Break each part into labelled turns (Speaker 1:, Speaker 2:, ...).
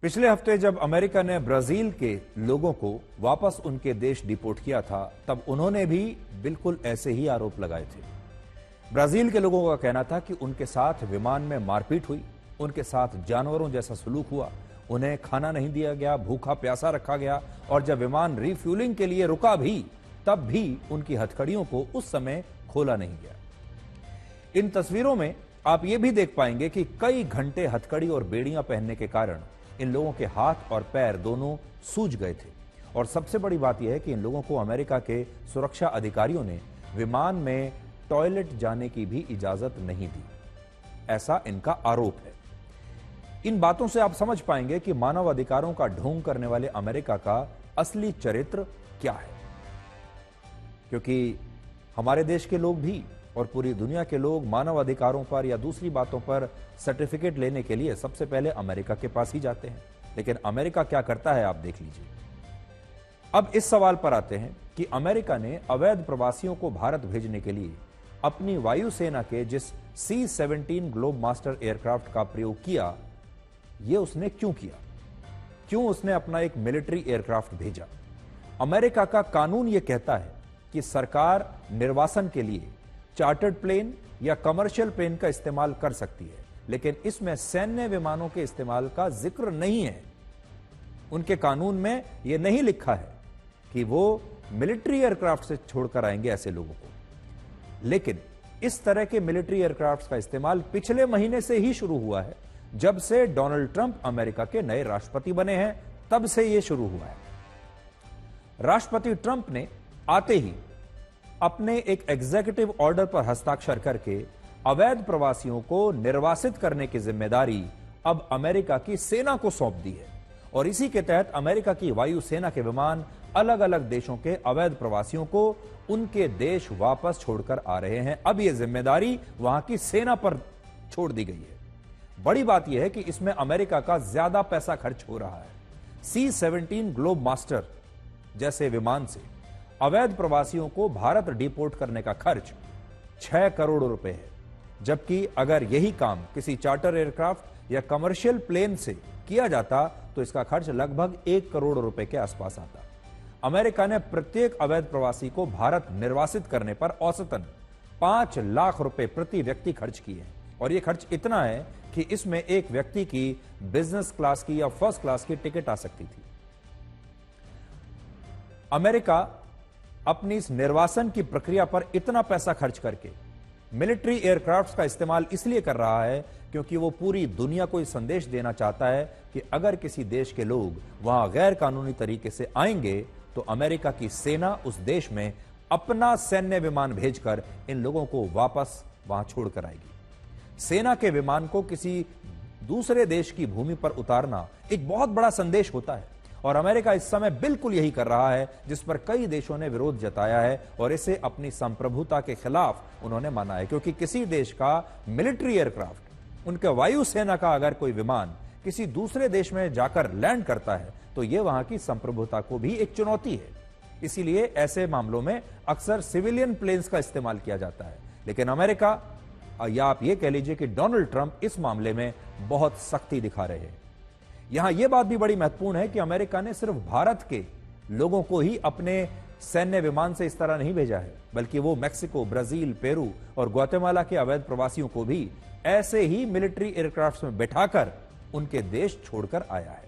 Speaker 1: पिछले हफ्ते जब अमेरिका ने ब्राजील के लोगों को वापस उनके देश डिपोर्ट किया था, तब उन्होंने भी बिल्कुल ऐसे ही आरोप लगाए थे। ब्राजील के लोगों का कहना था कि उनके साथ विमान में मारपीट हुई, उनके साथ जानवरों जैसा सलूक हुआ, उन्हें खाना नहीं दिया गया, भूखा प्यासा रखा गया, और जब विमान रिफ्यूलिंग के लिए रुका भी, तब भी उनकी हथकड़ियों को उस समय खोला नहीं गया। इन तस्वीरों में आप ये भी देख पाएंगे कि कई घंटे हथकड़ी और बेड़ियां पहनने के कारण इन लोगों के हाथ और पैर दोनों सूज गए थे। और सबसे बड़ी बात यह है कि इन लोगों को अमेरिका के सुरक्षा अधिकारियों ने विमान में टॉयलेट जाने की भी इजाजत नहीं दी, ऐसा इनका आरोप है। इन बातों से आप समझ पाएंगे कि मानव अधिकारों का ढोंग करने वाले अमेरिका का असली चरित्र क्या है, क्योंकि हमारे देश के लोग भी और पूरी दुनिया के लोग मानव अधिकारों पर या दूसरी बातों पर सर्टिफिकेट लेने के लिए सबसे पहले अमेरिका के पास ही जाते हैं। लेकिन अमेरिका क्या करता है, आप देख लीजिए। अब इस सवाल पर आते हैं कि अमेरिका ने अवैध प्रवासियों को भारत भेजने के लिए अपनी वायुसेना के जिस C-17 ग्लोब मास्टर एयरक्राफ्ट का प्रयोग किया, यह उसने क्यों किया? क्यों उसने अपना एक मिलिट्री एयरक्राफ्ट भेजा? अमेरिका का कानून यह कहता है कि सरकार निर्वासन के लिए चार्टर्ड प्लेन या कमर्शियल प्लेन का इस्तेमाल कर सकती है, लेकिन इसमें सैन्य विमानों के इस्तेमाल का जिक्र नहीं है। उनके कानून में यह नहीं लिखा है कि वो मिलिट्री एयरक्राफ्ट से छोड़कर आएंगे ऐसे लोगों को। लेकिन इस तरह के मिलिट्री एयरक्राफ्ट का इस्तेमाल पिछले महीने से ही शुरू हुआ है। जब से डोनाल्ड ट्रंप अमेरिका के नए राष्ट्रपति बने हैं, तब से यह शुरू हुआ है। राष्ट्रपति ट्रंप ने आते ही अपने एक एग्जीक्यूटिव ऑर्डर पर हस्ताक्षर करके अवैध प्रवासियों को निर्वासित करने की जिम्मेदारी अब अमेरिका की सेना को सौंप दी है। और इसी के तहत अमेरिका की वायुसेना के विमान अलग अलग देशों के अवैध प्रवासियों को उनके देश वापस छोड़कर आ रहे हैं। अब यह जिम्मेदारी वहां की सेना पर छोड़ दी गई है। बड़ी बात यह है कि इसमें अमेरिका का ज्यादा पैसा खर्च हो रहा है। C-17 ग्लोब मास्टर जैसे विमान से अवैध प्रवासियों को भारत डिपोर्ट करने का खर्च 6 करोड़ रुपए है, जबकि अगर यही काम किसी चार्टर एयरक्राफ्ट या कमर्शियल प्लेन से किया जाता तो इसका खर्च लगभग 1 करोड़ रुपए के आसपास आता। अमेरिका ने प्रत्येक अवैध प्रवासी को भारत निर्वासित करने पर औसतन 5 लाख रुपए प्रति व्यक्ति खर्च किए हैं। और यह खर्च इतना है कि इसमें एक व्यक्ति की बिजनेस क्लास की या फर्स्ट क्लास की टिकट आ सकती थी। अमेरिका अपनी इस निर्वासन की प्रक्रिया पर इतना पैसा खर्च करके मिलिट्री एयरक्राफ्ट्स का इस्तेमाल इसलिए कर रहा है क्योंकि वो पूरी दुनिया को यह संदेश देना चाहता है कि अगर किसी देश के लोग वहां गैर कानूनी तरीके से आएंगे तो अमेरिका की सेना उस देश में अपना सैन्य विमान भेजकर इन लोगों को वापस वहां छोड़कर आएगी। सेना के विमान को किसी दूसरे देश की भूमि पर उतारना एक बहुत बड़ा संदेश होता है, और अमेरिका इस समय बिल्कुल यही कर रहा है, जिस पर कई देशों ने विरोध जताया है और इसे अपनी संप्रभुता के खिलाफ उन्होंने माना है। क्योंकि किसी देश का मिलिट्री एयरक्राफ्ट, उनके वायुसेना का अगर कोई विमान किसी दूसरे देश में जाकर लैंड करता है तो यह वहां की संप्रभुता को भी एक चुनौती है। इसीलिए ऐसे मामलों में अक्सर सिविलियन प्लेन्स का इस्तेमाल किया जाता है। लेकिन अमेरिका, या आप यह कह लीजिए कि डोनाल्ड ट्रंप, इस मामले में बहुत सख्ती दिखा रहे हैं। यहां यह बात भी बड़ी महत्वपूर्ण है कि अमेरिका ने सिर्फ भारत के लोगों को ही अपने सैन्य विमान से इस तरह नहीं भेजा है, बल्कि वो मैक्सिको, ब्राजील, पेरू और ग्वाटेमाला के अवैध प्रवासियों को भी ऐसे ही मिलिट्री एयरक्राफ्ट में बैठाकर उनके देश छोड़कर आया है।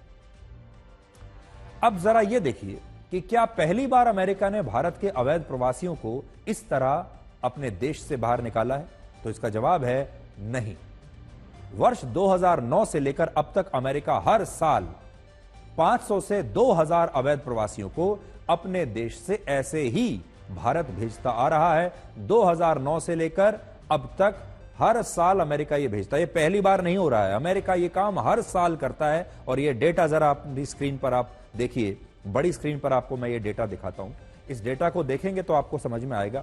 Speaker 1: अब जरा यह देखिए कि क्या पहली बार अमेरिका ने भारत के अवैध प्रवासियों को इस तरह अपने देश से बाहर निकाला है? तो इसका जवाब है नहीं। वर्ष 2009 से लेकर अब तक अमेरिका हर साल 500 से 2000 अवैध प्रवासियों को अपने देश से ऐसे ही भारत भेजता आ रहा है। 2009 से लेकर अब तक हर साल अमेरिका ये भेजता है। ये पहली बार नहीं हो रहा है, अमेरिका ये काम हर साल करता है। और ये डेटा जरा अपनी स्क्रीन पर आप देखिए, बड़ी स्क्रीन पर आपको मैं ये डेटा दिखाता हूं। इस डेटा को देखेंगे तो आपको समझ में आएगा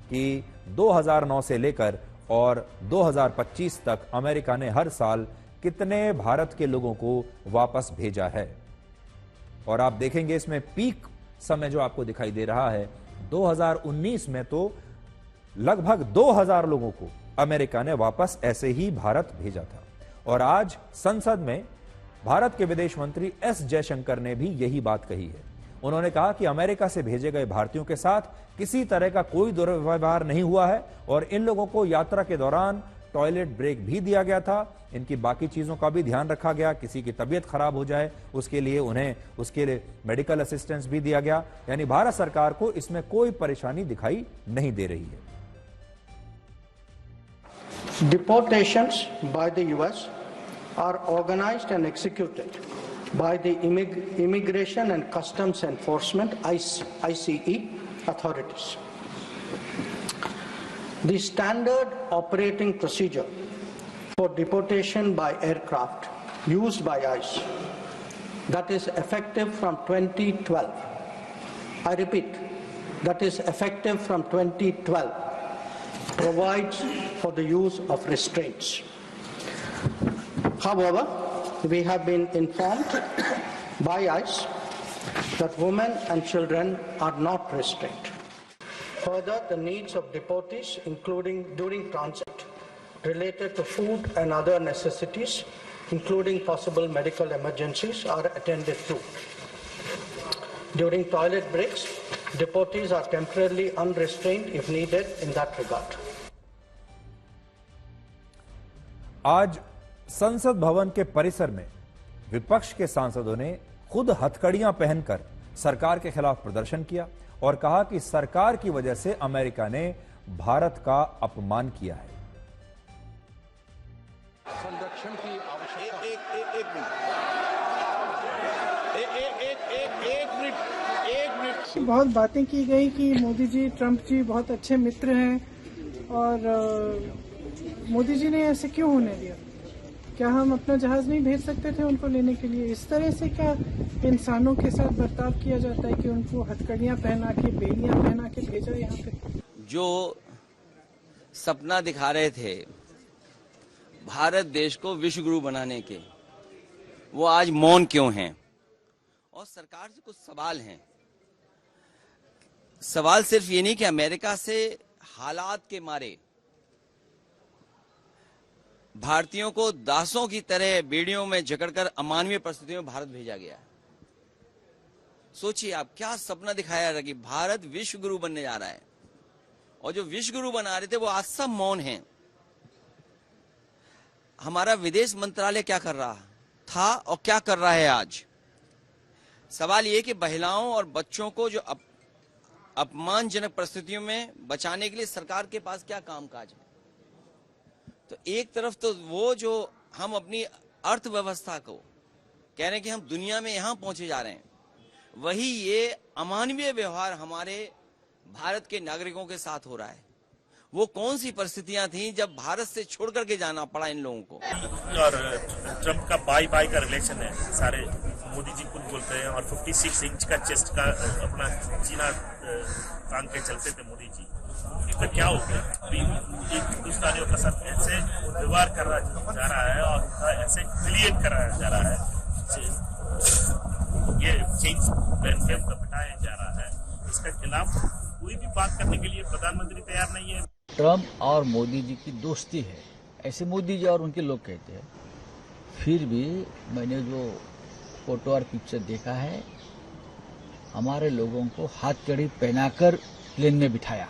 Speaker 1: कि 2009 से लेकर और 2025 तक अमेरिका ने हर साल कितने भारत के लोगों को वापस भेजा है। और आप देखेंगे इसमें पीक समय जो आपको दिखाई दे रहा है, 2019 में तो लगभग 2000 लोगों को अमेरिका ने वापस ऐसे ही भारत भेजा था। और आज संसद में भारत के विदेश मंत्री एस जयशंकर ने भी यही बात कही है। उन्होंने कहा कि अमेरिका से भेजे गए भारतीयों के साथ किसी तरह का कोई दुर्व्यवहार नहीं हुआ है और इन लोगों को यात्रा के दौरान टॉयलेट ब्रेक भी दिया गया था। इनकी बाकी चीजों का भी ध्यान रखा गया, किसी की तबीयत खराब हो जाए उसके लिए उन्हें उसके लिए मेडिकल असिस्टेंस भी दिया गया। यानी भारत सरकार को इसमें कोई परेशानी दिखाई नहीं दे रही है।
Speaker 2: Deportations by the US are organized and executed by the Immigration and Customs Enforcement ICE authorities. The standard operating procedure for deportation by aircraft used by ICE, that is effective from 2012. I repeat, that is effective from 2012, provides for the use of restraints. However, we have been informed by ICE that women and children are not restrained. Further, the needs of deportees, including during transit, related to food and other necessities, including possible medical emergencies, are attended to. During toilet breaks, deportees are temporarily unrestrained if needed in that regard.
Speaker 1: आज संसद भवन के परिसर में विपक्ष के सांसदों ने खुद हथकड़ियां पहनकर सरकार के खिलाफ प्रदर्शन किया और कहा कि सरकार की वजह से अमेरिका ने भारत का अपमान किया है।
Speaker 3: संरक्षण की आवश्यकता। एक मिनट।
Speaker 4: बहुत बातें की गई कि मोदी जी, ट्रंप जी बहुत अच्छे मित्र हैं और मोदी जी ने ऐसे क्यों होने दिया? क्या हम अपना जहाज नहीं भेज सकते थे उनको लेने के लिए? इस तरह से क्या इंसानों के साथ बर्ताव किया जाता है कि उनको हथकड़ियां पहना के, बेड़ियां पहना के भेजा यहाँ पे?
Speaker 5: जो सपना दिखा रहे थे भारत देश को विश्व गुरु बनाने के, वो आज मौन क्यों हैं? और सरकार से कुछ सवाल हैं। सवाल सिर्फ ये नहीं कि अमेरिका से हालात के मारे भारतीयों को दासों की तरह बेड़ियों में जकड़कर अमानवीय परिस्थितियों में भारत भेजा गया। सोचिए आप, क्या सपना दिखाया रहा कि भारत विश्व गुरु बनने जा रहा है, और जो विश्व गुरु बना रहे थे वो आज सब मौन हैं। हमारा विदेश मंत्रालय क्या कर रहा था और क्या कर रहा है आज? सवाल ये कि महिलाओं और बच्चों को जो अपमानजनक परिस्थितियों में बचाने के लिए सरकार के पास क्या कामकाज है? तो एक तरफ तो वो जो हम अपनी अर्थव्यवस्था को कह रहे हैं कि हम दुनिया में यहां पहुंचे जा रहे हैं, वही ये अमानवीय व्यवहार हमारे भारत के नागरिकों के साथ हो रहा है। वो कौन सी परिस्थितियां थी जब भारत से छोड़ करके जाना पड़ा इन लोगों को?
Speaker 6: और ट्रंप का बाय बाय का रिलेशन है, सारे मोदी जी खुद बोलते हैं, और 56 इंच का चेस्ट का अपना जीना टांग के चलते थे मोदी जी। तो क्या हो गया? अभी एक हिंदुस्तानियों के साथ ऐसे व्यवहार कर रहा जा रहा है और ऐसे क्लियर कराया जा रहा है, ये चेंज का बिठाया जा रहा है। इसके खिलाफ कोई भी बात करने के लिए प्रधानमंत्री तैयार नहीं है।
Speaker 7: ट्रंप और मोदी जी की दोस्ती है, ऐसे मोदी जी और उनके लोग कहते हैं। फिर भी मैंने जो फोटो और पिक्चर देखा है, हमारे लोगों को हाथ कड़ी पहनाकर प्लेन में बिठाया।